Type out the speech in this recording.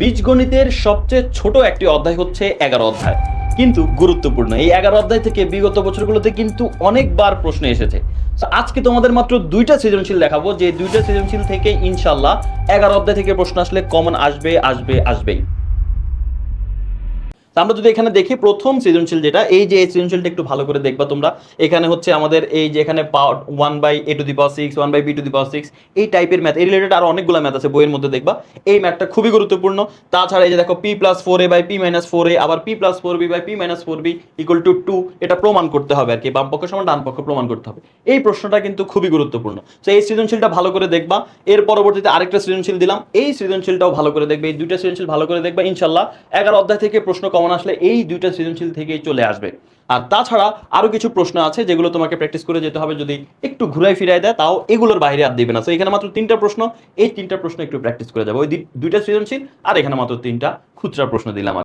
বীজগণিতের সবচেয়ে ছোট একটি অধ্যায় হচ্ছে 11 অধ্যায়, কিন্তু গুরুত্বপূর্ণ। এই 11 অধ্যায় থেকে বিগত বছরগুলোতে কিন্তু অনেকবার প্রশ্ন এসেছে। তো আজকে তোমাদের মাত্র দুইটা সৃজনশীল দেখাবো, যে দুইটা সৃজনশীল থেকে ইনশাল্লাহ 11 অধ্যায় থেকে প্রশ্ন আসলে কমন আসবেই। আমরা যদি এখানে দেখি প্রথম সৃজনশীল যেটা, এই যে এই সৃজনশীলটা একটু ভালো করে দেখবা তোমরা। এখানে হচ্ছে আমাদের এই যে এখানে পাওয়ার 1/a⁶, 1/b⁶, এই টাইপের ম্যাথ, এই রিলেটেড আরো অনেকগুলো ম্যাথ আছে বইয়ের মধ্যে, দেখবা এই ম্যাথটা খুবই গুরুত্বপূর্ণ। তাছাড়া এই যে দেখো p+4a/p-4a, আবার p+4b/p-4b = 2, এটা প্রমাণ করতে হবে আর কি, বাম পক্ষ সমান ডান পক্ষ প্রমাণ করতে হবে। এই প্রশ্নটা কিন্তু খুবই গুরুত্বপূর্ণ। তো এই সৃজনশীলটা ভালো করে দেখবা। এর পরবর্তীতে আরেকটা সৃজনশীল দিলাম, এই সৃজনশীলটাও ভালো করে দেখবে। এই দুইটা সৃজনশীল ভালো করে দেখবা, ইনশাল্লাহ 11 অধ্যায় থেকে প্রশ্ন কমন আসলে এই দুইটা সৃজনশীল থেকেই চলে আসবে। আর তাছাড়া আরো কিছু প্রশ্ন আছে যেগুলো তোমাকে প্র্যাকটিস করে যেতে হবে, যদি একটু ঘুরাই ফিরাই দেয় তাও এগুলোর বাইরে আর দিবে না। তো এখানে মাত্র 3টা প্রশ্ন, এই 3টা প্রশ্ন একটু প্র্যাকটিস করে যাবে, ওই দুইটা সৃজনশীল আর এখানে মাত্র 3টা খুচরা প্রশ্ন দিলাম।